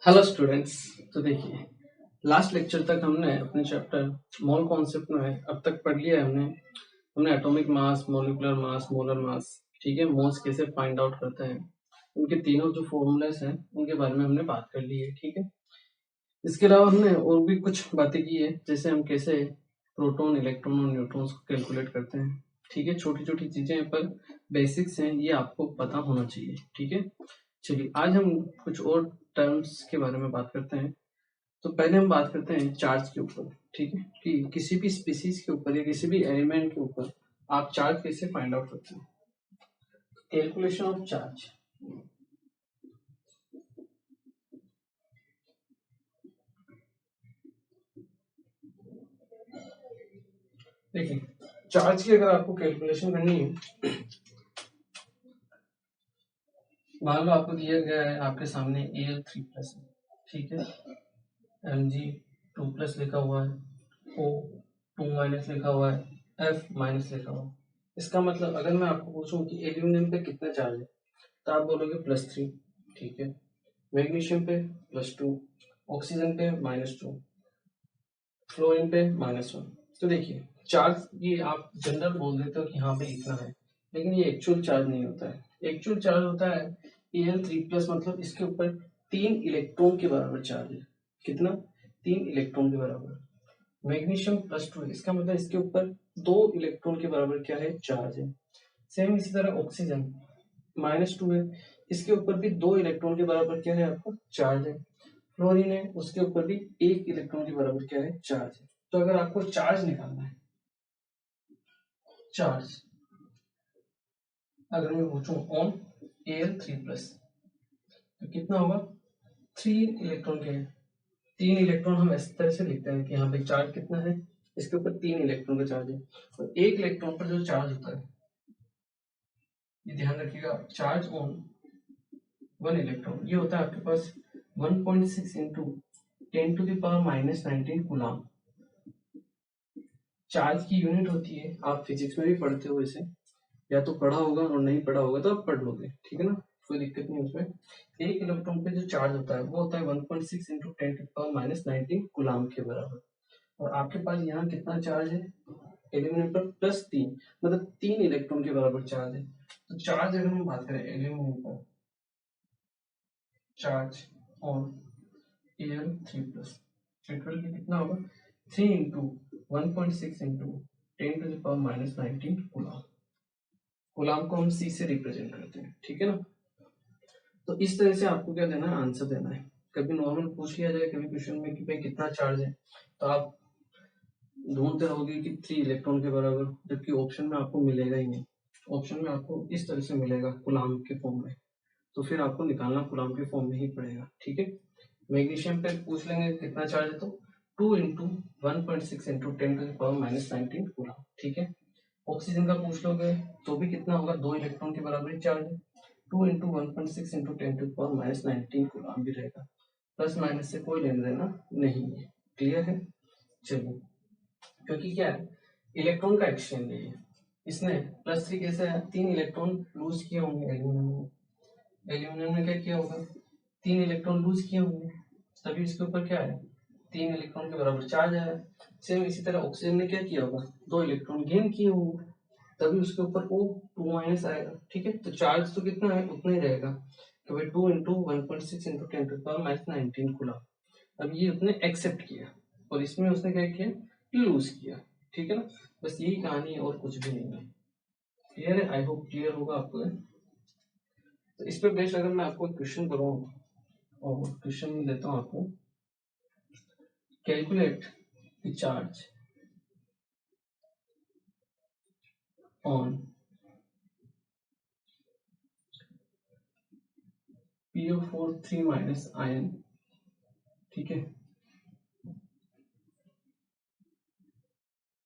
Hello students. तो देखिए, last lecture तक हमने अपने चैप्टर मोल कॉन्सेप्ट में अब तक पढ़ लिया है। हमने atomic mass, molecular mass, molar mass, ठीक है, मोल्स कैसे फाइंड आउट करते हैं, उनके तीनों जो फॉर्मूलाज हैं उनके बारे में हमने बात कर ली है। ठीक है, इसके अलावा हमने और भी कुछ बातें की है, जैसे हम कैसे प्रोटॉन, इलेक्ट्रॉन और न्यूट्रॉन्स को कैलकुलेट करते हैं। ठीक है, छोटी छोटी चीजें पर बेसिक्स हैं, ये आपको पता होना चाहिए। ठीक है, चलिए आज हम कुछ और टर्म्स के बारे में बात करते हैं। तो पहले हम बात करते हैं चार्ज के ऊपर। ठीक है, कि किसी भी स्पीसीज के ऊपर या किसी भी एलिमेंट के ऊपर आप चार्ज कैसे फाइंड आउट करते हैं। Calculation of charge. देखिए, चार्ज की अगर आपको कैलकुलेशन करनी है, मान लो आपको दिया गया है आपके सामने Al3+ है, ठीक है, Mg2+ लिखा हुआ है, O2- लिखा हुआ है, F- लिखा हुआ है। इसका मतलब अगर मैं आपको पूछूं कि एल्यूमिनियम पे कितना चार्ज है, तो आप बोलोगे +3, ठीक है, मैग्नीशियम पे +2, ऑक्सीजन पे -2, फ्लोरीन पे -1। तो देखिए, चार्ज ये आप जनरल बोल देते हो कि हाँ भाई इतना है, लेकिन ये एक्चुअल चार्ज नहीं होता है। एक्चुअल चार्ज होता है Al3+, मतलब इसके ऊपर 3 इलेक्ट्रॉन के बराबर चार्ज है। कितना? 3 इलेक्ट्रॉन के बराबर। मैग्नीशियम +2 है, इसका मतलब इसके ऊपर 2 इलेक्ट्रॉन के बराबर क्या है? चार्ज है। सेम इसी तरह ऑक्सीजन -2 है, इसके ऊपर भी 2 इलेक्ट्रॉन के बराबर क्या है? आपका चार्ज है। फ्लोरीन है, उसके ऊपर भी 1 इलेक्ट्रॉन के बराबर क्या है? चार्ज है। तो अगर आपको चार्ज निकालना है, चार्ज अगर मैं पूछूं ऑन Al3+, तो कितना होगा? 3 इलेक्ट्रॉन के हैं। 3 इलेक्ट्रॉन हम इस तरह से लिखते हैं कि यहाँ पे चार्ज कितना है, इसके ऊपर 3 इलेक्ट्रॉन का चार्ज है। और 1 इलेक्ट्रॉन पर जो चार्ज होता है, ये ध्यान रखिएगा, चार्ज ऑन 1 इलेक्ट्रॉन ये होता है आपके पास 1.6 इंटू 10⁻⁻19 कूलम। चार्ज की यूनिट होती है, आप फिजिक्स में भी पढ़ते हो इसे, या तो पढ़ा होगा और नहीं पढ़ा होगा तो आप पढ़ लोगे, ठीक है ना, कोई दिक्कत नहीं उसमें। 1 इलेक्ट्रॉन पे जो चार्ज होता है वो होता है 1.6 इंटू 10⁻⁻19 कूलम के बराबर। और आपके पास यहाँ कितना चार्ज है एल्यूमिनियम पर? +3, मतलब 3 इलेक्ट्रॉन के बराबर चार्ज है। तो चार्ज अगर हम बात करें एल्यूमिनियम पर, चार्ज ऑन Al3+, लिटरल कितना होगा? 3 इंटू 1.6 इंटू 10⁻⁻19 कूलम। कूलम को हम C से रिप्रेजेंट करते हैं, ठीक है ना। तो इस तरह से आपको क्या देना है? आंसर देना है। कभी नॉर्मल पूछ लिया जाए कभी क्वेश्चन में कि भाई कितना चार्ज है, तो आप ढूंढते रहोगे कि 3 इलेक्ट्रॉन के बराबर, जबकि ऑप्शन में आपको मिलेगा ही नहीं। ऑप्शन में आपको इस तरह से मिलेगा कूलम के फॉर्म में, तो फिर आपको निकालना कूलम के फॉर्म में ही पड़ेगा, ठीक है। मैग्नीशियम पे पूछ लेंगे कितना चार्ज है, तो 2 इंटू 1.6 इंटू 10⁻⁻19 कूलम, ठीक है। ऑक्सीजन का पूछ लोगे तो भी कितना होगा? 2 इलेक्ट्रॉन के बराबर चार्ज है, 2 इंटू 1.6 इंटू 10⁻⁻19 कूलम भी रहेगा। प्लस माइनस से कोई लेना देना नहीं है, क्लियर है। चलिए, क्योंकि क्या है, इलेक्ट्रॉन का एक्सचेंज है ये, इसने +3 कैसे है? 3 इलेक्ट्रॉन लूज किए होंगे एल्यूमिनियम में। एल्यूमिनियम ने क्या किया होगा? 3 इलेक्ट्रॉन लूज किए होंगे, तभी इसके ऊपर क्या है? 3 इलेक्ट्रॉन के बराबर चार्ज आया। सेम इसी तरह ऑक्सीजन ने क्या किया होगा? 2 इलेक्ट्रॉन गेन किए होंगे, तभी उसके ऊपर O2- आएगा, ठीक है। तो चार्ज तो कितना है? उतना ही रहेगा, तो भाई 2 इंटू 1.6 इंटू 10⁻⁻19 कूलम। अब ये उसने एक्सेप्ट किया और इसमें उसने क्या किया? लूज किया, ठीक है ना। बस यही कहानी है और कुछ भी नहीं है। क्लियर है? आई होप क्लियर होगा आपको। तो इस पे बेस्ड अगर मैं आपको क्वेश्चन करूँ, और क्वेश्चन देता हूँ आपको, calculate the charge on PO4 3- ion, ठीक है,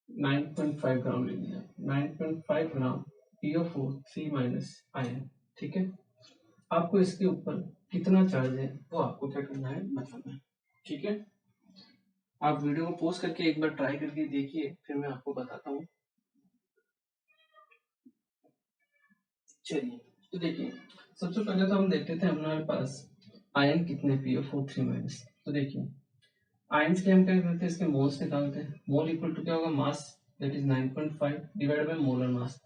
9.5 ग्राम ले लिया, 9.5 ग्राम PO4 3- आयन, ठीक है। आपको इसके ऊपर कितना चार्ज है वो आपको क्या करना है? बताना है, ठीक है। आप वीडियो को पॉज करके एक बार ट्राई करके देखिए, फिर मैं आपको बताता हूँ। चलिए, तो देखिए, सबसे पहले तो हम देखते थे हमारे पास आयन कितने PO4 3 माइनस। तो देखिए आयंस के हम क्या करते हैं, इसके मोल्स निकालते हैं। मोल इक्वल टू क्या होगा, mass that is 9.5 divided by molar mass.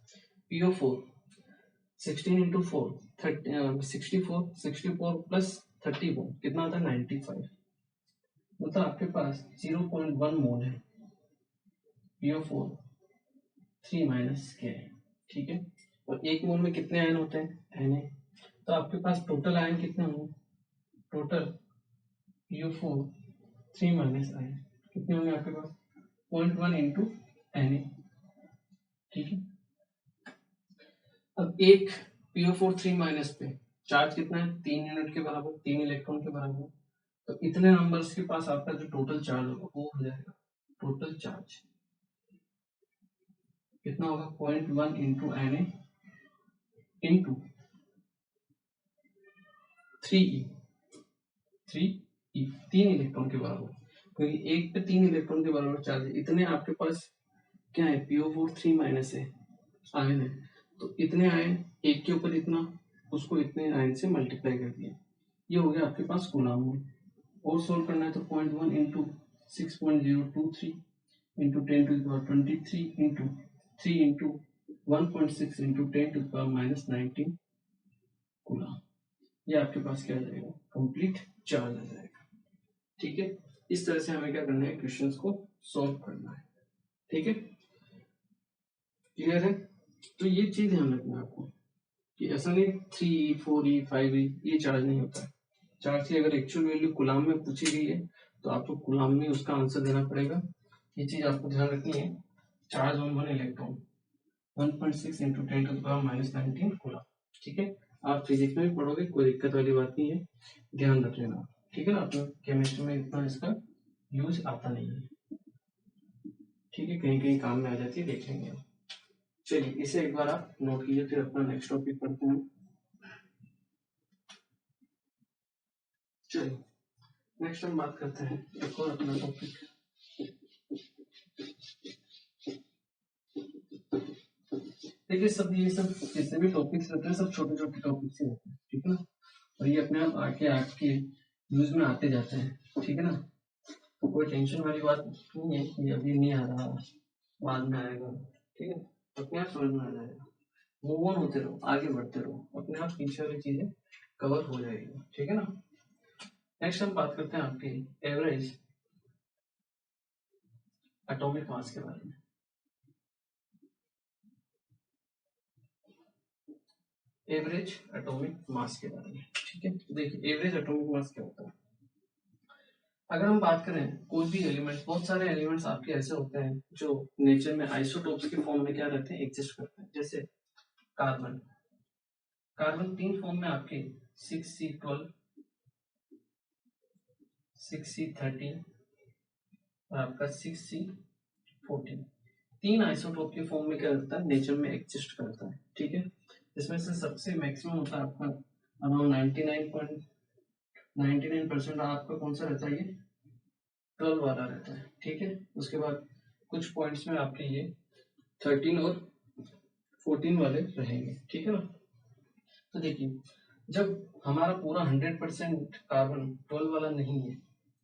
PO4 16 into 4 64 64 plus 31 कितना होता है 95। मतलब आपके पास 0.1 मोल है PO4 3 माइनस के है, ठीक है। और एक मोल में कितने आयन होते हैं Na। तो आपके पास टोटल आयन कितने होंगे, टोटल PO4 3 माइनस आयन कितने होंगे आपके पास 0.1 इंटू Na, ठीक है। अब एक PO4 3 माइनस पे चार्ज कितना है 3 यूनिट के बराबर, 3 इलेक्ट्रॉन के बराबर। तो इतने नंबर्स के पास आपका जो टोटल चार्ज होगा वो हो जाएगा, टोटल चार्ज कितना होगा 0.1 into Na into 3e 3e 3 electron के बराबर, क्योंकि एक पे 3 इलेक्ट्रॉन के बराबर चार्ज है। इतने आपके पास क्या है PO4 3 माइनस है आयन है, तो इतने आयन एक के ऊपर इतना, उसको इतने आयन से मल्टीप्लाई कर दिया, ये हो गया आपके पास कूलम्ब में। और सोल्व करना है तो 0.1 into 6.023 into 10 to the power 23 into 3 into 1.6 into 10 to the power minus 19 coulomb. ये आपके पास क्या आ जाएगा, कंप्लीट चार्ज आ जाएगा, ठीक है। इस तरह से हमें क्या करना है, क्वेश्चंस को सॉल्व करना है, ठीक है। क्लियर है। तो ये चीज ध्यान रखना है आपको कि ऐसा नहीं 3e 4e 5e ये चार्ज नहीं होता है। चार्ज की अगर एक्चुअल वैल्यू कूलम्ब में पूछी गई है तो आपको कूलम्ब में उसका आंसर देना पड़ेगा। ये चीज आपको ध्यान रखनी है। Charge on 1 electron 1.6 into 10 to the power minus 19 coulomb, ठीक है। आप फिजिक्स में भी पढ़ोगे, कोई दिक्कत वाली बात नहीं है, ध्यान रख लेना, ठीक है ना। अपना केमिस्ट्री में इतना इसका यूज आता नहीं है, ठीक है, कहीं कहीं काम में आ जाती है, देख लेंगे हम। चलिए इसे एक बार आप नोट कीजिए, फिर अपना नेक्स्ट टॉपिक पढ़ते हैं। चलिए नेक्स्ट हम बात करते हैं एक और अपना टॉपिक। देखिए सब ये सब जितने भी टॉपिक्स रहते हैं सब छोटे छोटे टॉपिक्स ही रहते हैं, ठीक है ना। और ये अपने आप आके आपके यूज में आते जाते हैं, ठीक है ना। तो कोई टेंशन वाली बात नहीं है कि अभी नहीं आ रहा बाद में आएगा, ठीक है। अपने आप समझ में आ जाएगा, मूव ऑन होते रहो, आगे बढ़ते रहो, अपने आप पीछे वाली चीजें कवर हो जाएगी, ठीक है ना। नेक्स्ट हम बात करते हैं आपकी एवरेज एटॉमिक मास के बारे में। एवरेज एटॉमिक मास के बारे में, ठीक है। तो देखिए एवरेज एटॉमिक मास क्या होता है। अगर हम बात करें कोई भी एलिमेंट, बहुत सारे एलिमेंट्स आपके ऐसे होते हैं जो नेचर में आइसोटोप्स के फॉर्म में क्या रहते हैं, एग्जिस्ट करते हैं। जैसे कार्बन, कार्बन 3 फॉर्म में आपके 6C12 6C13 और आपका 6C14 3 आइसोटोप के फॉर्म में क्या रहता है, नेचर में एग्जिस्ट करता है, ठीक है। इसमें से सबसे मैक्सिमम होता है आपका अराउंड 99% आपका कौन सा रहता है, ये 12 वाला रहता है, ठीक है। उसके बाद कुछ पॉइंट्स में आपके ये 13 और 14 वाले रहेंगे, ठीक है ना। तो देखिए जब हमारा पूरा 100% कार्बन 12 वाला नहीं है,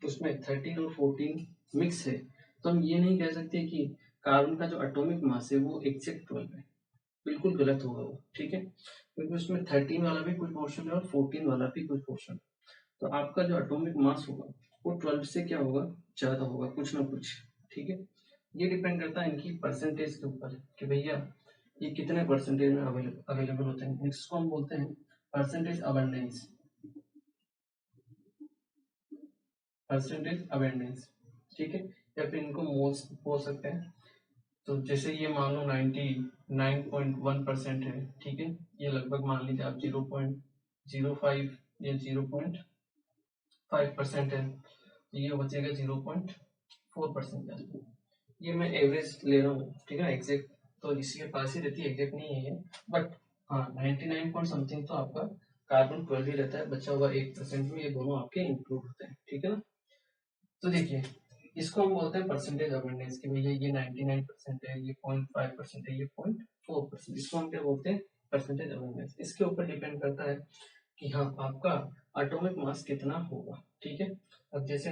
उसमें 13 और 14 मिक्स है, तो हम ये नहीं कह सकते कि कार्बन का जो एटॉमिक मास है वो एग्जैक्ट 12 है, बिल्कुल गलत होगा वो, ठीक है। क्योंकि उसमें 13 वाला भी कुछ पोर्शन है और 14 वाला भी कुछ पोर्शन। तो आपका जो एटॉमिक मास होगा वो 12 से क्या होगा, ज्यादा होगा कुछ ना कुछ, ठीक है। ये डिपेंड करता है इनकी परसेंटेज के ऊपर कि भैया ये कितने परसेंटेज में अवेलेबल होते हैं। इसको हम बोलते हैं परसेंटेज अबंडेंस, परसेंटेज अबंडेंस, ठीक है। या फिर इनको मोल्स बोल सकते हैं। तो जैसे ये मान लो 99.1% है, ठीक है। ये लगभग मान लीजिए आप 0.05 या 0.5% है, तो ये बचेगा 0.4%। ये मैं एवरेज ले रहा हूँ, ठीक है। एग्जैक्ट तो इसी के पास ही रहती है, एग्जैक्ट नहीं है ये, बट हाँ 99 पॉइंट समथिंग तो आपका कार्बन 12 ही रहता है, बचा हुआ 1% में ये दोनों आपके इंक्लूड होते हैं, ठीक है ना। तो देखिए इसको हम बोलते हैं परसेंटेज अबंडेंस की, भैया ये 99% है, ये 0.5% है, ये 0.4%, इसको हम क्या बोलते हैं परसेंटेज अबंडेंस। इसके ऊपर डिपेंड करता है कि हाँ आपका एटॉमिक मास कितना होगा। ठीक है, अब जैसे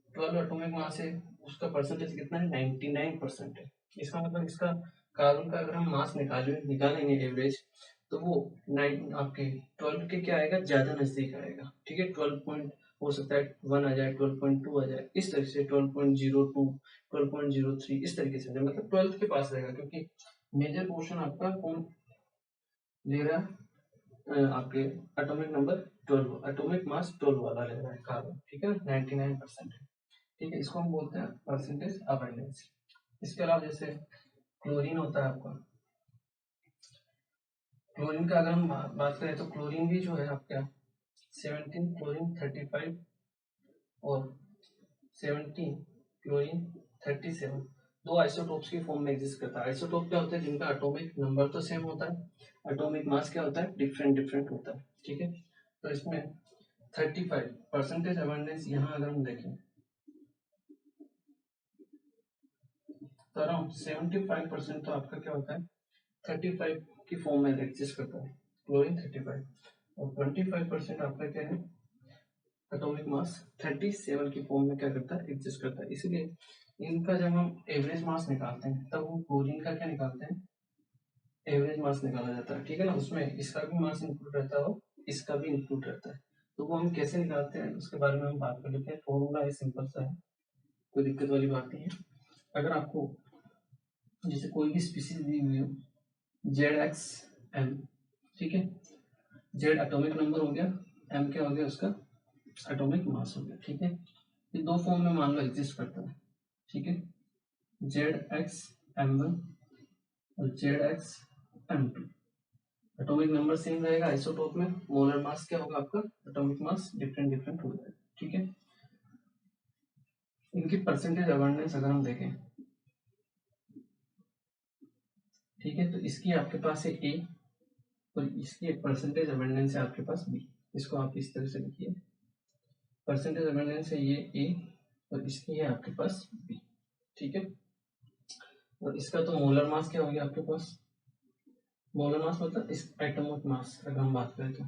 12 एटॉमिक मास है, उसका परसेंटेज कितना है, 99% है। इसका मतलब इसका कार्बन का अगर हम मास निकालेंगे एवरेज, तो वो 9 आपके 12 के क्या आएगा, ज्यादा नजदीक आएगा। ठीक है, 12 पॉइंट हो सकता है 1 आ जाए, 12.2 आ जाए, इस तरह से 12.02, 12.03 इस तरीके से, मतलब 12 के पास रहेगा, क्योंकि मेजर पोर्शन आपका कौन ले रहा है, आपके एटॉमिक नंबर 12, एटॉमिक मास 12 वाला ले रहा है कार्बन। ठीक है, 99% है। ठीक है, इसको हम बोलते हैं परसेंटेज अबंडेंस। इसके अलावा जैसे क्लोरीन होता है आपका, क्लोरीन का अगर हम बात करें तो क्लोरीन भी जो है आपका 17 क्लोरीन 35 और 17 क्लोरीन 37 दो आइसोटोप्स की फॉर्म में एग्जिस्ट करता है। आइसोटोप क्या होता है, जिनका एटॉमिक नंबर तो सेम होता है, एटॉमिक मास क्या होता है, डिफरेंट डिफरेंट होता है। ठीक है, तो इसमें 35 परसेंटेज अबंडेंस यहाँ अगर हम देखें तो अराउंड 75% तो आपका क्या होता है, 35 की फॉर्म में एग्जिस्ट करता है क्लोरीन 35, और 25% आपका क्या है, एटॉमिक मास 37 की फॉर्म में क्या करता है, एग्जिस्ट करता है। इसलिए इनका जब हम एवरेज मास निकालते हैं तब वो क्लोरीन का क्या निकालते हैं, एवरेज मास निकाला जाता है। ठीक है ना, उसमें इसका भी मास इंक्लूड रहता है और इसका भी इंक्लूड रहता है। तो वो हम कैसे निकालते हैं उसके बारे में हम बात कर लेते हैं। फॉर्मूला है, सिंपल सा है, कोई दिक्कत वाली बात नहीं है। अगर आपको जैसे कोई भी स्पीसीज दी हुई हो, ZXM, ठीक है, Z एटॉमिक नंबर हो गया, M क्या हो गया, उसका एटॉमिक मास हो गया। ठीक है, ये दो फॉर्म में मान लो एग्जिस्ट करता है। ठीक है, ZXM1 और ZXM2, एटॉमिक नंबर सेम रहेगा, आइसोटोप में मोलर मास क्या होगा आपका, एटॉमिक मास डिफरेंट डिफरेंट हो जाएगा। ठीक है, इनकी परसेंटेज अबंडेंस अगर हम देखें, ठीक है, तो इसकी आपके पास है A और इसकी परसेंटेज अबंडेंस है आपके पास B। इसको आप इस तरह से लिखिए, परसेंटेज अबंडेंस है ये A और इसकी है आपके पास B। ठीक है, और इसका तो मोलर मास क्या हो गया आपके पास, मोलर मास मतलब इस एटॉमिक मास अगर हम बात करें तो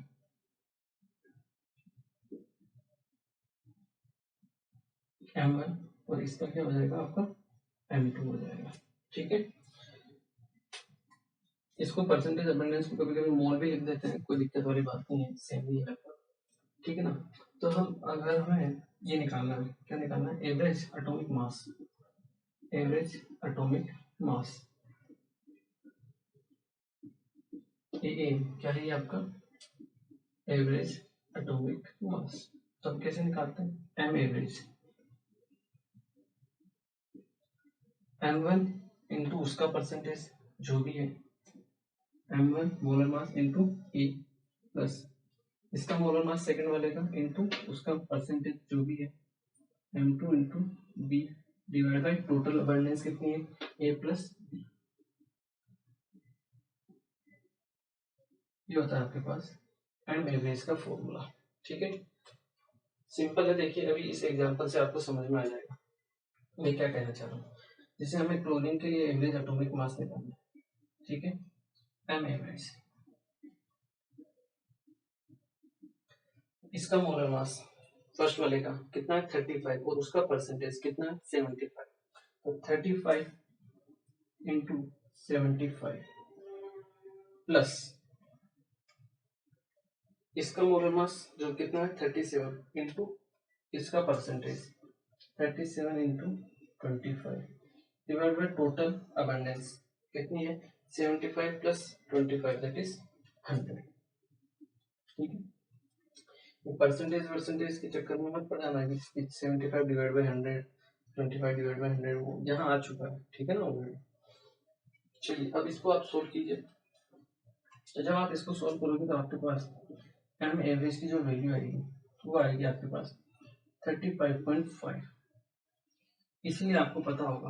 M1 और इसका क्या हो जाएगा आपका M2 हो जाएगा। ठीक है, इसको परसेंटेज अबंडेंस को कभी कभी मोल भी लिख देते हैं, कोई दिक्कत वाली बात नहीं है, सेम ही है। ठीक है ना, तो हम अगर हमें ये निकालना है, क्या निकालना है, average atomic mass, average atomic mass A क्या है ये आपका एवरेज एटॉमिक मास। तो हम कैसे निकालते हैं, एम एवरेज M1 इंटू उसका परसेंटेज जो भी है, M1 molar mass into A plus इसका मोलर मास सेकंड वाले का इंटू उसका परसेंटेज जो भी है, M2 into B divide by total abundance कितनी है, ए प्लस बी। ये होता है आपके पास एम एवरेज का फॉर्मूला। ठीक है, सिंपल है, देखिए अभी इस एग्जांपल से आपको समझ में आ जाएगा मैं क्या कहना चाह रहा हूँ। जैसे हमें क्लोरीन के लिए एवरेज एटॉमिक मास निकालना है, ठीक है, एम एवरेज, इसका मोलर मास फर्स्ट वाले का कितना है 35 और उसका परसेंटेज कितना है 75, तो 35 इंटू 75 प्लस इसका मोलर मास जो कितना है 37 इंटू इसका percentage 37 into 25 divide by total abundance कितनी है 75 प्लस 25 दैट इज 100। ठीक है, परसेंटेज के चक्कर में मत पड़ जाना कि 75 डिवाइड बाय 100, 25 डिवाइड बाय 100 वो यहाँ आ चुका है। ठीक है ना ऑलरेडी। चलिए अब इसको आप सोल्व कीजिए, तो जब आप इसको सोल्व करोगे तो आपके पास एम एवरेज की जो वैल्यू आएगी वो आएगी आपके पास 35.5। इसलिए आपको पता होगा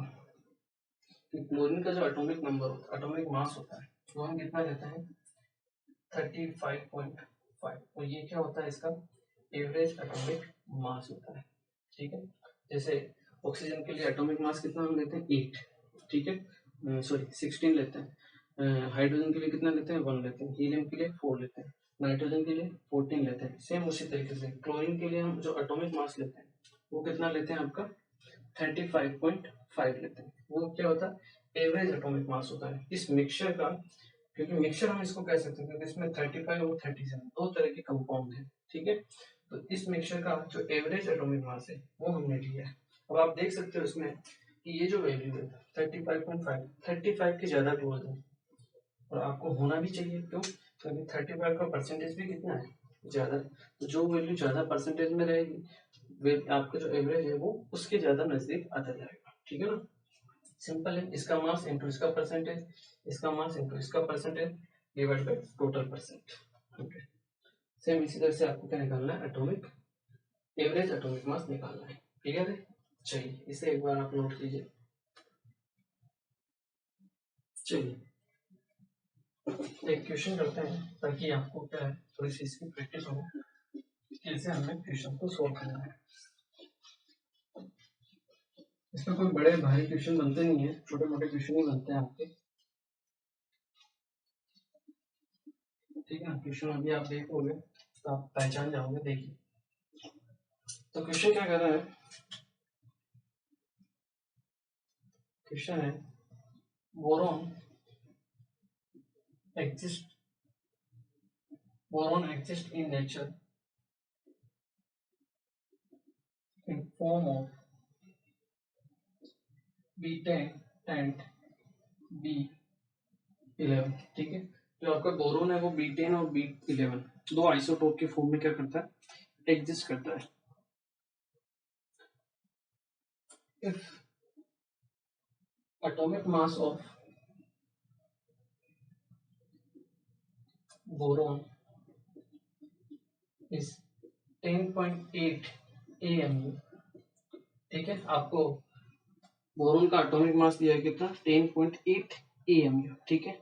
कि क्लोरीन का जो एटॉमिक नंबर होता है, एटॉमिक मास होता है, वो हम कितना लेते हैं 35.5, और ये क्या होता है इसका एवरेज एटॉमिक मास होता है। ठीक है, जैसे ऑक्सीजन के लिए एटॉमिक मास कितना हम लेते हैं 8, ठीक है, सॉरी 16 लेते हैं, हाइड्रोजन के लिए कितना लेते हैं 1 लेते हैं, हीलियम के लिए 4 लेते हैं, नाइट्रोजन के लिए 14 लेते हैं। सेम उसी तरीके से क्लोरीन के लिए हम जो एटॉमिक मास लेते हैं वो कितना लेते हैं आपका 35.5 लेते हैं। वो क्या होता है एवरेज एटॉमिक मास होता है इस मिक्सचर का, क्योंकि मिक्सचर हम इसको कह सकते हैं क्योंकि इसमें 35 और 37 दो तरह के कंपाउंड हैं, ठीक है। तो इस मिक्सचर का जो एवरेज एटॉमिक मास है वो हमने लिया है। अब आप देख सकते हो इसमें कि ये जो वैल्यू है 35.5 35 के ज्यादा क्लोज है और आपको होना भी चाहिए, क्यों? क्योंकि 35 का परसेंटेज भी कितना है ज्यादा है। तो जो वैल्यू ज्यादा परसेंटेज में रहेगी आपका जो एवरेज है वो उसके ज्यादा नजदीक आता जाएगा, ठीक है ना। सिंपल है, इसका मास इंटू इसका परसेंटेज, इसका मास इंटू इसका percentage divide by total percent. Okay, same इसी तरह से आपको क्या निकालना है एटॉमिक एवरेज एटॉमिक मास निकालना है, क्लियर है। चलिए इसे एक बार आप नोट कीजिए। चलिए एक क्वेश्चन करते हैं ताकि आपको क्या है थोड़ी सी इसकी प्रैक्टिस हो कैसे हमें क्वेश्चन को सोल्व करना है। इसमें कोई बड़े भारी क्वेश्चन बनते नहीं है, छोटे मोटे क्वेश्चन ही बनते हैं आपके, ठीक है ना। क्वेश्चन अभी आप देखोगे तो आप पहचान जाओगे। देखिए तो क्वेश्चन क्या कर रहा है, क्वेश्चन है boron exist in nature in form of B10 and B11, ठीक है। जो आपका बोरोन है वो B10 और B11 दो आइसोटोप के फॉर्म में क्या करता है एग्जिस्ट करता है। If atomic mass of boron is 10.8 AMU, ठीक है। आपको बोरोन का एटॉमिक मास दिया है कितना 10.8 AMU, ठीक है।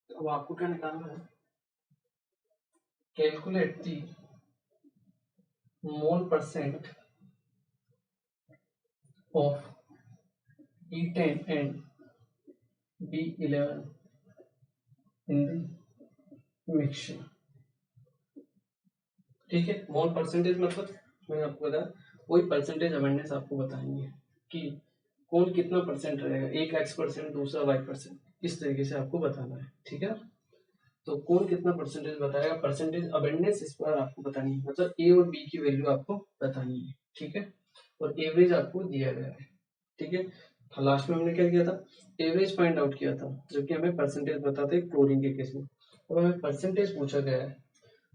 अब आपको क्या निकालना है, calculate the mole percent of B10 and B11 in the mixture, ठीक है। मोल परसेंटेज मतलब मैंने आपको बताया वही परसेंटेज अवेयरनेस आपको बताएंगे कि कौन कितना परसेंट रहेगा, एक x%, दूसरा y%, इस तरीके से आपको बताना है, ठीक है। तो कौन कितना परसेंटेज बताएगा, परसेंटेज अवेयरनेस इस बार आपको बतानी है, मतलब ए और बी की वैल्यू आपको बतानी है, ठीक है। और एवरेज आपको दिया गया है, ठीक है। लास्ट में हमने क्या किया था एवरेज फाइंड आउट किया था, जबकि हमें परसेंटेज बताते क्लोरीन के केस में। अब हमें परसेंटेज पूछा गया है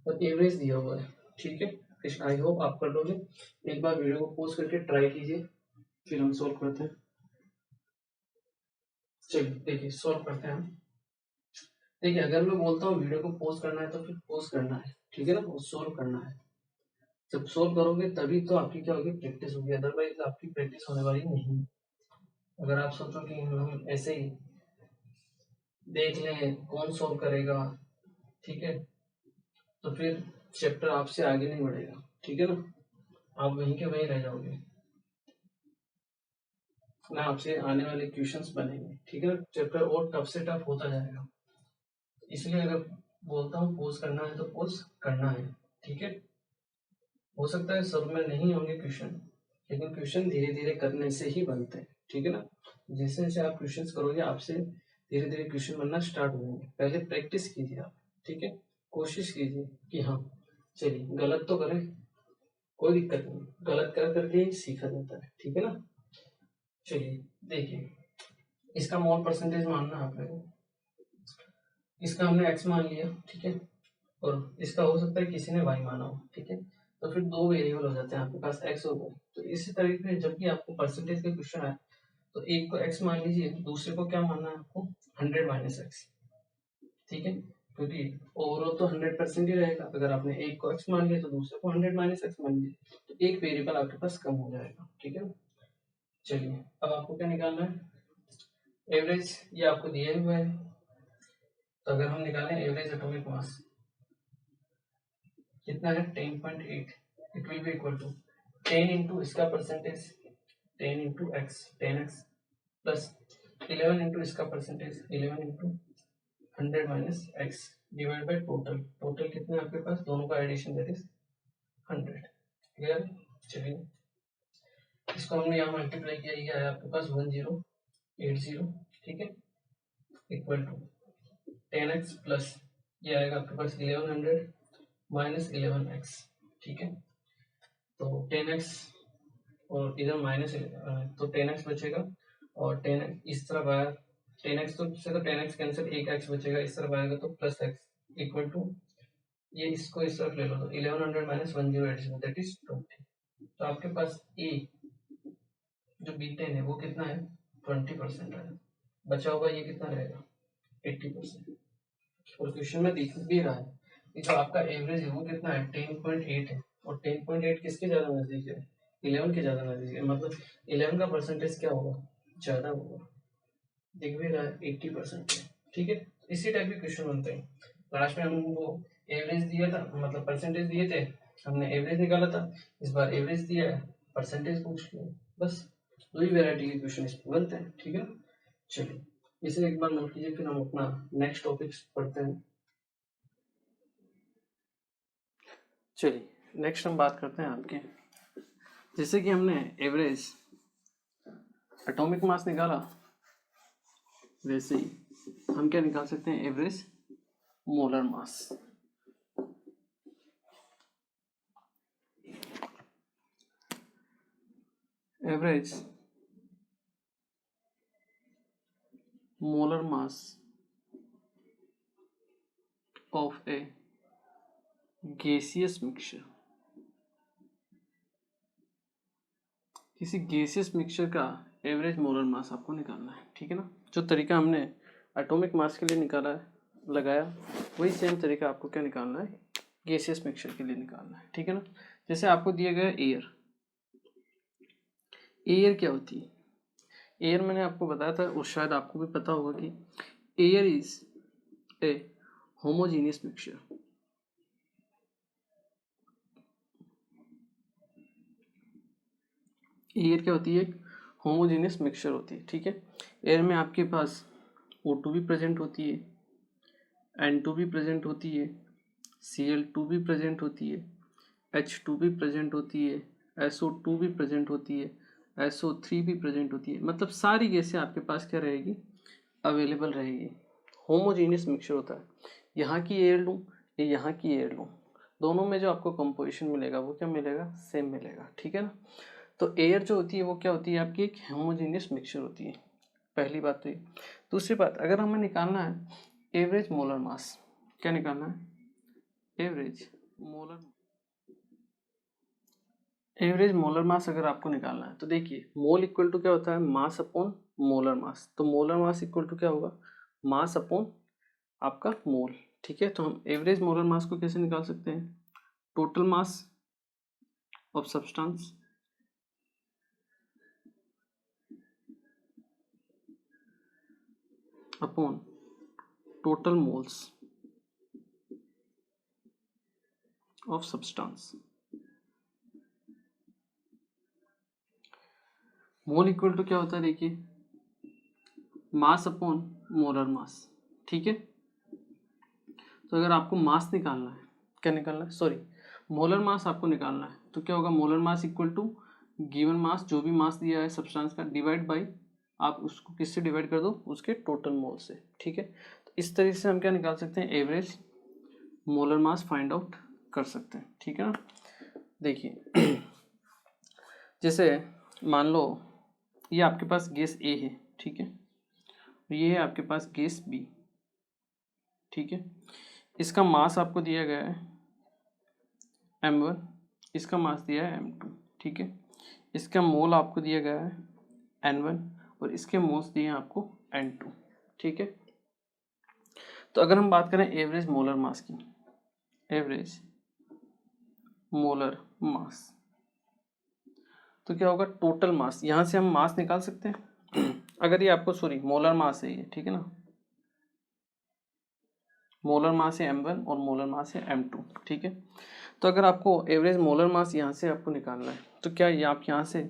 और एवरेज दिया हुआ है, ठीक है। आई होप आप कर लोगे। एक बार वीडियो को पॉज करके ट्राई कीजिए, फिर हम सोल्व करते हैं। चलिए देखिए सोल्व करते हैं हम। देखिए अगर मैं बोलता हूँ वीडियो को पॉज करना है तो फिर पॉज करना है, ठीक है ना, और सोल्व करना है। जब सोल्व करोगे तभी तो आपकी क्या होगी प्रैक्टिस होगी, अदरवाइज आपकी प्रैक्टिस होने वाली नहीं। अगर आप सोचो कि हम ऐसे ही देख लें कौन सोल्व करेगा, ठीक है, तो फिर चैप्टर आपसे आगे नहीं बढ़ेगा, ठीक है ना, आप वहीं के वहीं रह जाओगे ना, आपसे आने वाले क्वेश्चंस बनेंगे, ठीक है ना, चैप्टर और टफ से टफ होता जाएगा। इसलिए अगर बोलता हूँ पोज करना है तो पोज करना है, ठीक है। हो सकता है सब में नहीं होंगे क्वेश्चन, लेकिन क्वेश्चन धीरे धीरे करने से ही बनते हैं, ठीक है ना। जैसे जैसे आप क्वेश्चंस करोगे आपसे धीरे धीरे क्वेश्चन बनना स्टार्ट हो जाएंगे। पहले प्रैक्टिस कीजिए आप, ठीक है, कोशिश कीजिए कि हाँ चलिए गलत तो करें, कोई दिक्कत नहीं, गलत कर करके ही सीखा जाता है, ठीक है ना। चलिए देखिए इसका मोल परसेंटेज मानना है आपने, इसका हमने x मान लिया, ठीक है, और इसका हो सकता है किसी ने y माना हो, ठीक है। तो फिर दो वेरिएबल हो जाते हैं आपके पास x और y। तो इसी तरीके से जब भी आपको परसेंटेज का क्वेश्चन आए तो एक को x मान लीजिए, दूसरे को क्या मानना है आपको 100 माइनस x, ठीक है, क्योंकि ओवरऑल तो 100% ही रहेगा। अगर आपने एक को x मान लिया तो दूसरे को 100 माइनस x मान लिया, तो एक वेरिएबल आपके पास कम हो जाएगा, ठीक है। चलिए अब आपको क्या निकालना है एवरेज, ये आपको दिया ही हुआ है। तो अगर हम निकालें एवरेज एटॉमिक मास कितना है 10.8, it will be equal to 10 into इसका percentage 10 into x 10x plus 11 into इसका percentage 11 into 100 minus x divide by total. Total कितना है आपके पास, दोनों का एडिशन दैट इज 100। क्लियर? चलिए इसको हमने यहाँ मल्टीप्लाई किया, ये आया आपके पास 1080, ठीक है, इक्वल टू 10x प्लस ये आएगा आपके पास 1100 माइनस 11x, ठीक है। तो 10x और इधर माइनस तो 10x बचेगा और 10x इस तरफ आया, 10x तो 10x कैंसिल, एक x बचेगा, इस तरफ आएगा तो प्लस x इक्वल टू ये इसको इस तरफ ले लो तो 1100 माइनस 1080 दैट इज 20। तो आपके पास a जो B10 है वो कितना है 20% है, बचा हुआ ये कितना रहेगा 80%। और क्वेश्चन में दिख भी रहा है कि जो आपका एवरेज है वो कितना है 10.8 है, और 10.8 किसके ज्यादा नजदीक है 11 के ज्यादा नजदीक है, मतलब 11 का परसेंटेज क्या होगा ज्यादा होगा, दिख भी रहा है 80% है, ठीक है। इसी टाइप के क्वेश्चन बनते हैं। लास्ट में हमको एवरेज दिया था, मतलब परसेंटेज दिए थे, हमने एवरेज निकाला था, इस बार एवरेज दिया है परसेंटेज पूछ लिया, बस दो ही वेराइटी के क्वेश्चन इसमें बनते हैं, ठीक है। चलिए इसे एक बार नोट कीजिए, फिर हम अपना नेक्स्ट टॉपिक पढ़ते हैं। चलिए नेक्स्ट हम बात करते हैं आपके, जैसे कि हमने एवरेज एटॉमिक मास निकाला, वैसे ही हम क्या निकाल सकते हैं average molar mass. Average molar mass of A gaseous mixture, किसी गैसियस मिक्सचर का एवरेज मोलर मास आपको निकालना है, ठीक है ना। जो तरीका हमने एटॉमिक मास के लिए निकाला है, लगाया, वही सेम तरीका आपको क्या निकालना है गैसियस मिक्सचर के लिए निकालना है, ठीक है ना। जैसे आपको दिया गया एयर, एयर क्या होती है, एयर मैंने आपको बताया था और शायद आपको भी पता होगा कि air is a homogeneous mixture. Air क्या होती है, एक होमोजीनियस मिक्सचर होती है, ठीक है। एयर में आपके पास O2 भी प्रेजेंट होती है, N2 भी प्रेजेंट होती है, Cl2 भी प्रेजेंट होती है, H2 भी प्रेजेंट होती है, SO2 भी प्रेजेंट होती है, SO3 भी प्रेजेंट होती है, मतलब सारी गैसें आपके पास क्या रहेगी अवेलेबल रहेगी। होमोजीनियस मिक्सचर होता है, यहाँ की एयर लूँ या यहाँ की एयर लूँ, दोनों में जो आपको कंपोजिशन मिलेगा वो क्या मिलेगा सेम मिलेगा, ठीक है ना। तो एयर जो होती है वो क्या होती है आपकी एक होमोजीनियस मिक्सचर होती है, पहली बात तो ये। दूसरी बात, अगर हमें निकालना है एवरेज मोलर मास, क्या निकालना है एवरेज मोलर मास अगर आपको निकालना है तो देखिए मोल इक्वल टू क्या होता है मास अपॉन मोलर मास, तो मोलर मास इक्वल टू क्या होगा मास अपॉन आपका मोल, ठीक है। तो हम एवरेज मोलर मास को कैसे निकाल सकते हैं, total mass of substance upon total moles of substance. Mole equal to क्या होता है देखिए मास अपॉन मोलर मास, ठीक है। तो अगर आपको मास निकालना है, क्या निकालना है सॉरी मोलर मास आपको निकालना है, तो क्या होगा molar mass equal to given mass, जो भी मास दिया है सब्सटेंस का, डिवाइड बाय आप उसको किससे डिवाइड कर दो उसके टोटल मोल से, ठीक है। तो इस तरीके से हम क्या निकाल सकते हैं average molar mass find out कर सकते हैं, ठीक है ना। देखिए जैसे मान लो ये आपके पास गैस ए है, ठीक है, ये है आपके पास गैस बी, ठीक है। इसका मास आपको दिया गया है m1, इसका मास दिया है m2, ठीक है। इसका मोल आपको दिया गया है n1 और इसके मोल्स दिए हैं आपको n2, ठीक है। तो अगर हम बात करें एवरेज मोलर मास की, एवरेज मोलर मास, तो क्या होगा टोटल मास, यहाँ से हम मास निकाल सकते हैं अगर ये आपको सॉरी मोलर मास है ये, ठीक है ना, मोलर मास है m1 और मोलर मास है m2, ठीक है। तो अगर आपको एवरेज मोलर मास यहाँ से आपको निकालना है तो क्या ये आप यहाँ से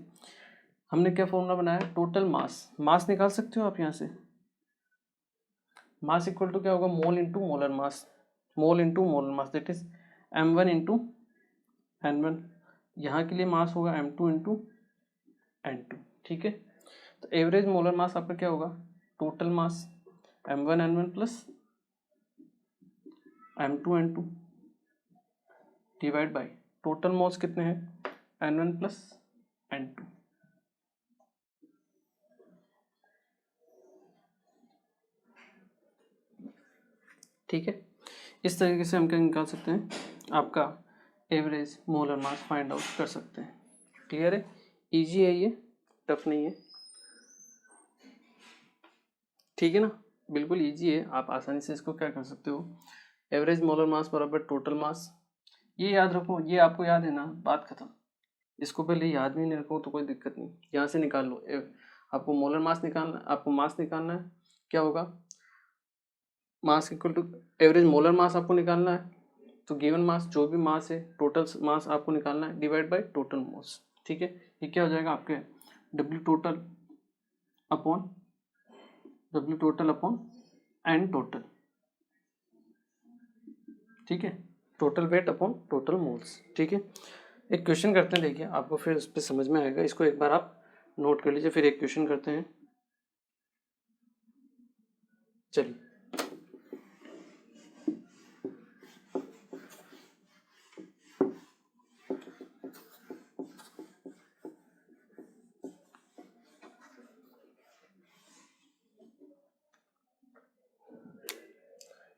हमने क्या फॉर्मूला बनाया टोटल मास, मास निकाल सकते हो आप यहाँ से, मास इक्वल टू क्या होगा, mole into molar mass, mole into molar mass that is m1 into n1। यहाँ के लिए मास होगा m2 इंटू n2, ठीक है। तो एवरेज मोलर मास आपका क्या होगा, total mass m1 n1 plus m2 n2 divide by total moles कितने हैं, n1 प्लस n2। ठीक है, इस तरीके से हम क्या निकाल सकते हैं, आपका average molar mass find out कर सकते हैं। क्लियर है, इजी है ये, टफ नहीं है, ठीक है ना, बिल्कुल इजी है, आप आसानी से इसको क्या कर सकते हो, एवरेज मोलर मास बराबर टोटल मास, ये याद रखो, ये आपको याद है ना, बात खत्म। इसको पहले याद भी नहीं रखो तो कोई दिक्कत नहीं, यहाँ से निकाल लो। आपको मोलर मास निकालना, आपको मास निकालना है, क्या होगा, mass equal to average molar mass आपको निकालना है, तो गिवन मास जो भी मास है, टोटल मास आपको निकालना है डिवाइड बाय टोटल मास। ठीक है, ये क्या हो जाएगा आपके W total upon N total, ठीक है, total weight upon total moles. ठीक है, एक क्वेश्चन करते हैं, देखिए आपको फिर उस पर समझ में आएगा, इसको एक बार आप नोट कर लीजिए, फिर एक क्वेश्चन करते हैं। चलिए,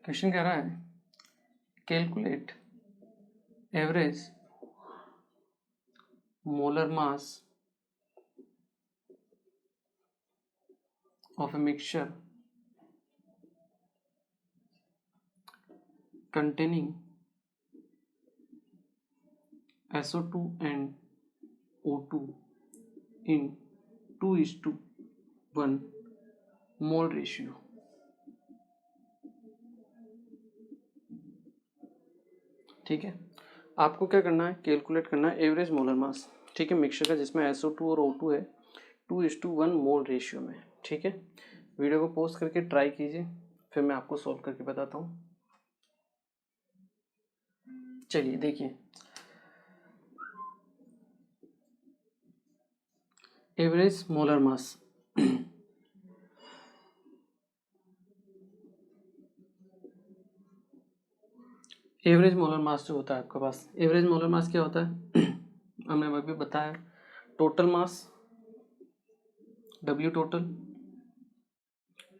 क्वेश्चन कह रहा है calculate average molar mass of a mixture containing SO2 and O2 in 2:1 mole ratio. ठीक है, आपको क्या करना है, कैलकुलेट करना है एवरेज मोलर मास, ठीक है, मिक्सचर का जिसमें SO2 और O2 है 2:1 मोल रेशियो में। ठीक है, वीडियो को पॉज करके ट्राई कीजिए, फिर मैं आपको सॉल्व करके बताता हूँ। चलिए देखिए, एवरेज मोलर मास, एवरेज मोलर मास जो होता है आपके पास, एवरेज मोलर मास क्या होता है हमने अभी बताया, total mass W total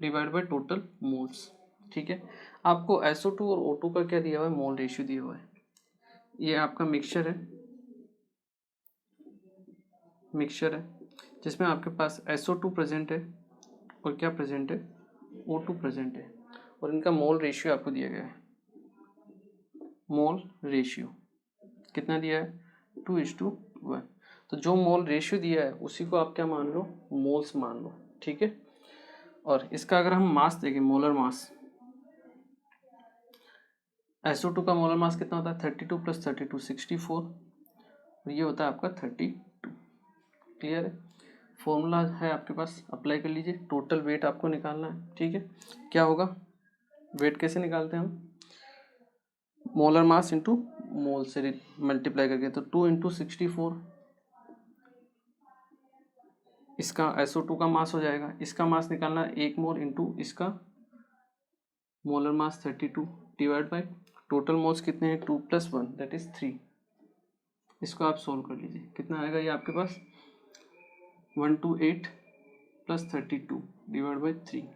divide by total moles. ठीक है, आपको SO2 और O2 का क्या दिया हुआ है, मोल रेशियो दिया हुआ है। ये आपका मिक्सचर है जिसमें आपके पास SO2 प्रेजेंट है और क्या प्रेजेंट है, O2 प्रेजेंट है, और इनका मोल रेशियो आपको दिया गया है। मोल रेशियो कितना दिया है, 2:1। तो जो मोल रेशियो दिया है उसी को आप क्या मान लो, मोल्स मान लो। ठीक है, और इसका अगर हम मास देखें, मोलर मास, SO2 का मोलर मास कितना होता है, 32 + 32 64, और ये होता है आपका 32। क्लियर है, फॉर्मूला है आपके पास, अप्लाई कर लीजिए। टोटल वेट आपको निकालना है। ठीक है, क्या होगा, वेट कैसे निकालते हैं हम, मोलर मास इंटू मोल से मल्टीप्लाई करके, तो 2 × 64 इसका SO2 का मास हो जाएगा, इसका मास निकालना है 1 मोल इंटू इसका molar mass 32 divide by total moles कितने हैं, 2 + 1 दैट इज 3। इसको आप सोल्व कर लीजिए, कितना आएगा ये आपके पास, 128 + 32 डिवाइड बाई 3,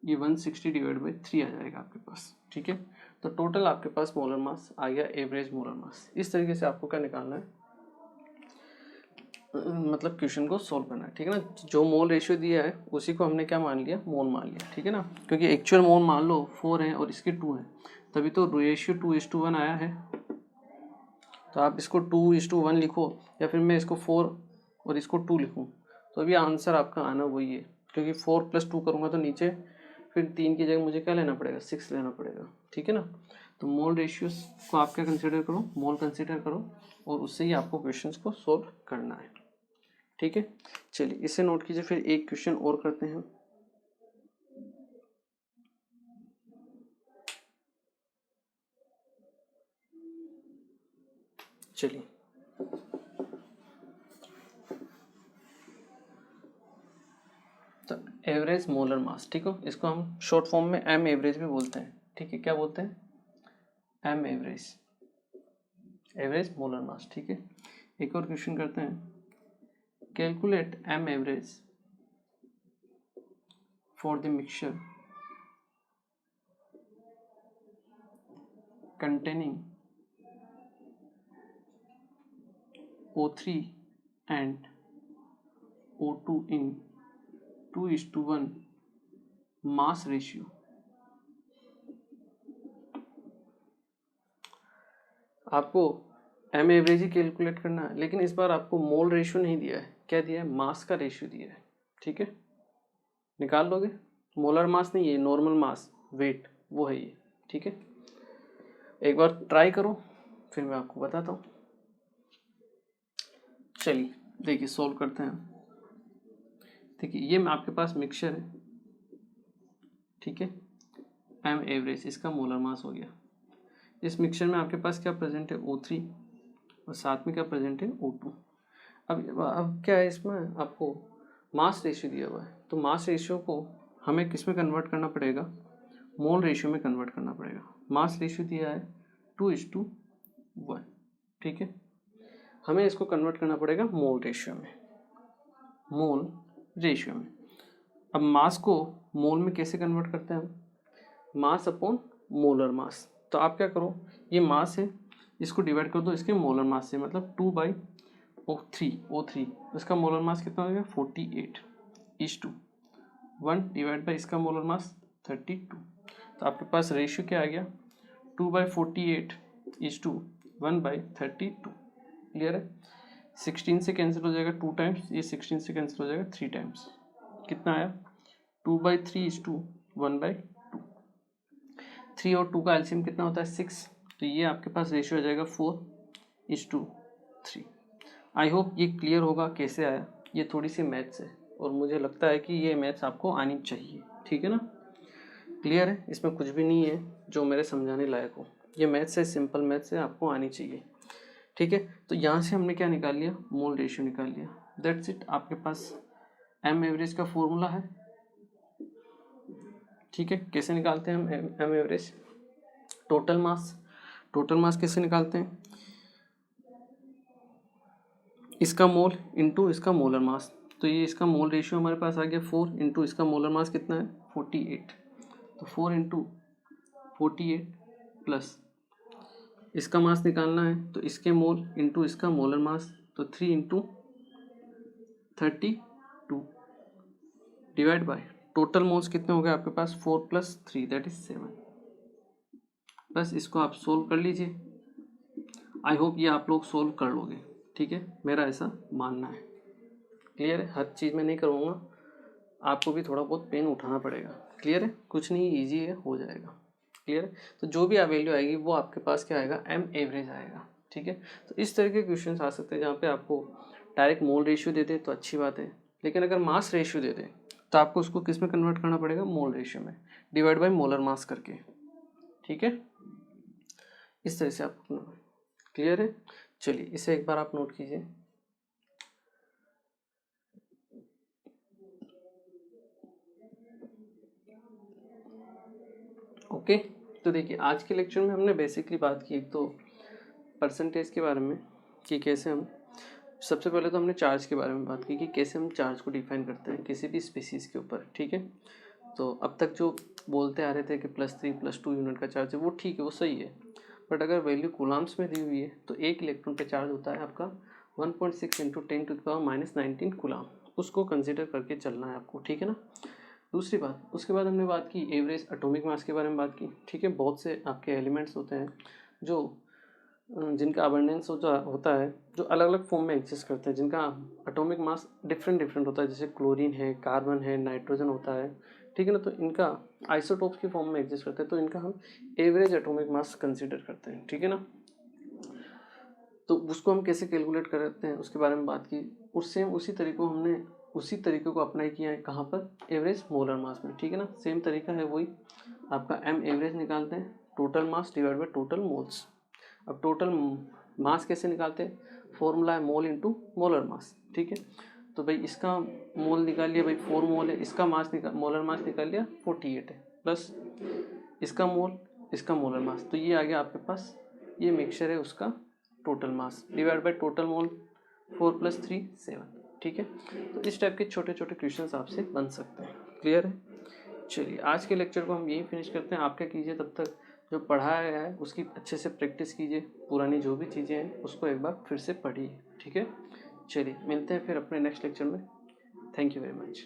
ये 160 डिवाइड बाई 3 आ जाएगा आपके पास। ठीक है, तो टोटल आपके पास मोलर मास आ गया, एवरेज मोलर मास। इस तरीके से आपको क्या निकालना है, मतलब क्वेश्चन को सोल्व करना है। ठीक है ना, जो मोल रेशियो दिया है उसी को हमने क्या मान लिया, मोल मान लिया। ठीक है ना, क्योंकि एक्चुअल मोल मान लो 4 है और इसके 2 है, तभी तो रेशियो 2:1 आया है। तो आप इसको 2:1 लिखो, या फिर मैं इसको 4 और इसको 2 लिखूँ, तो अभी आंसर आपका आना वही है, क्योंकि 4 + 2 करूँगा तो नीचे फिर 3 की जगह मुझे क्या लेना पड़ेगा, 6 लेना पड़ेगा। ठीक है ना, तो मोल रेशियोज को आप क्या कंसिडर करो, मोल कंसिडर करो, और उससे ही आपको क्वेश्चंस को सोल्व करना है। ठीक है, चलिए इसे नोट कीजिए, फिर एक क्वेश्चन और करते हैं। चलिए तो एवरेज मोलर मास, ठीक हो, इसको हम शॉर्ट फॉर्म में एम एवरेज भी बोलते हैं, ठीक है, क्या बोलते हैं, M average, average molar mass, ठीक है। एक और क्वेश्चन करते हैं, calculate M average for the mixture containing O3 and O2 in 2:1 mass ratio। आपको एम एवरेज ही कैलकुलेट करना है, लेकिन इस बार आपको मोल रेशियो नहीं दिया है, क्या दिया है, मास का रेशियो दिया है, ठीक है, निकाल लोगे, मोलर मास नहीं है, नॉर्मल मास वेट वो है ये, ठीक है। एक बार ट्राई करो फिर मैं आपको बताता हूँ। चलिए देखिए सॉल्व करते हैं। देखिए ये आपके पास मिक्सचर है, ठीक है, एम एवरेज इसका मोलर मास हो गया। इस मिक्सचर में आपके पास क्या प्रेजेंट है, O3 और साथ में क्या प्रेजेंट है, O2। अब क्या है, इसमें आपको मास रेशियो दिया हुआ है, तो मास रेशियो को हमें किस में कन्वर्ट करना पड़ेगा, मोल रेशियो में कन्वर्ट करना पड़ेगा। मास रेशियो दिया है 2:1, ठीक है, हमें इसको कन्वर्ट करना पड़ेगा मोल रेशियो में, मोल रेशियो में। अब मास को मोल में कैसे कन्वर्ट करते हैं हम, मास अपॉन मोलर मास। तो आप क्या करो, ये मास है, इसको डिवाइड कर दो इसके मोलर मास से, मतलब 2/O3, इसका मोलर मास कितना हो गया 48:1 डिवाइड बाई इसका मोलर मास 32। तो आपके पास रेशियो क्या आ गया, 2/48:1/32। क्लियर है, 16 से कैंसिल हो जाएगा 2 टाइम्स, ये 16 से कैंसिल हो जाएगा 3 टाइम्स, कितना आया 2/3:1/2। 3 और 2 का एलसीएम कितना होता है 6, तो ये आपके पास रेशियो आ जाएगा 4:3। आई होप ये क्लियर होगा कैसे आया, ये थोड़ी सी मैथ्स है और मुझे लगता है कि ये मैथ्स आपको आनी चाहिए, ठीक है ना, क्लियर है, इसमें कुछ भी नहीं है जो मेरे समझाने लायक हो, ये मैथ्स है, सिंपल मैथ्स है, आपको आनी चाहिए, ठीक है। तो यहाँ से हमने क्या निकाल लिया, मोल रेशियो निकाल लिया, दैट्स इट। आपके पास एम एवरेज का फॉर्मूला है, ठीक है, कैसे निकालते हैं हम एम एवरेज, टोटल मास कैसे निकालते हैं, इसका मोल इंटू इसका मोलर मास। तो ये इसका मोल रेशियो हमारे पास आ गया 4 इंटू इसका मोलर मास कितना है 48, तो 4 इंटू 48 प्लस इसका मास निकालना है, तो इसके मोल इंटू इसका मोलर मास, तो 3 into 32 divide by total moles कितने हो गए आपके पास 4 + 3 दैट इज 7। बस इसको आप सोल्व कर लीजिए, आई होप ये आप लोग सोल्व कर लोगे, ठीक है, मेरा ऐसा मानना है। क्लियर है, हर चीज़ में नहीं करूँगा, आपको भी थोड़ा बहुत पेन उठाना पड़ेगा, क्लियर है, कुछ नहीं, ईजी है, हो जाएगा, क्लियर है। तो जो भी वैल्यू आएगी वो आपके पास क्या आएगा, एम एवरेज आएगा, ठीक है। तो इस तरह के क्वेश्चन आ सकते हैं जहाँ पे आपको डायरेक्ट मोल रेशियो दे दे तो अच्छी बात है, लेकिन अगर मास रेशियो दे दे तो आपको उसको किस में कन्वर्ट करना पड़ेगा, मोल रेशियो में, डिवाइड बाई मोलर मास करके, ठीक है, इस तरह से आप क्लियर है। चलिए इसे एक बार आप नोट कीजिए। ओके, तो देखिए आज के लेक्चर में हमने बेसिकली बात की एक तो परसेंटेज के बारे में कि कैसे हम, सबसे पहले तो हमने चार्ज के बारे में बात की कि कैसे हम चार्ज को डिफाइन करते हैं किसी भी स्पीसीज़ के ऊपर, ठीक है। तो अब तक जो बोलते आ रहे थे कि +3 +2 यूनिट का चार्ज है वो ठीक है, वो सही है, बट अगर वैल्यू कूलम्ब्स में दी हुई है तो 1 इलेक्ट्रॉन पे चार्ज होता है आपका 1.6 × 10⁻⁻19 कूलम्ब, उसको कंसिडर करके चलना है आपको, ठीक है ना। दूसरी बात, उसके बाद हमने बात की एवरेज एटॉमिक मास के बारे में बात की, ठीक है। बहुत से आपके एलिमेंट्स होते हैं जो जिनका अबंडेंस होता है, जो अलग अलग फॉर्म में एग्जिस्ट करते हैं, जिनका एटॉमिक मास डिफरेंट होता है, जैसे क्लोरीन है, कार्बन है, नाइट्रोजन होता है, ठीक है ना। तो इनका आइसोटोप्स की फॉर्म में एग्जिस्ट करते हैं, तो इनका हम एवरेज एटॉमिक मास कंसिडर करते हैं, ठीक है ना। तो उसको हम कैसे कैलकुलेट करते हैं उसके बारे में बात की, और सेम उसी तरीके को अप्लाई किया है कहाँ पर, एवरेज मोलर मास में, ठीक है ना। सेम तरीका है वही, आपका एम एवरेज निकालते हैं total mass divide by total moles. अब टोटल मास कैसे निकालते हैं, फॉर्मूला है मोल इंटू मोलर मास, ठीक है। तो भाई इसका मोल निकाल लिया भाई 4 मोल है, इसका मास मोलर मास निकाल लिया 48 है, प्लस इसका मोल इसका मोलर मास, तो ये आ गया आपके पास, ये मिक्सचर है उसका total mass divide by total mole 4 + 3 7, ठीक है। तो इस टाइप के छोटे छोटे क्वेश्चंस आपसे बन सकते हैं, क्लियर है। चलिए आज के लेक्चर को हम यहीं फिनिश करते हैं, आप क्या कीजिए तब तक जो पढ़ाया गया है उसकी अच्छे से प्रैक्टिस कीजिए, पुरानी जो भी चीज़ें हैं उसको एक बार फिर से पढ़िए, ठीक है। चलिए मिलते हैं फिर अपने नेक्स्ट लेक्चर में, थैंक यू वेरी मच।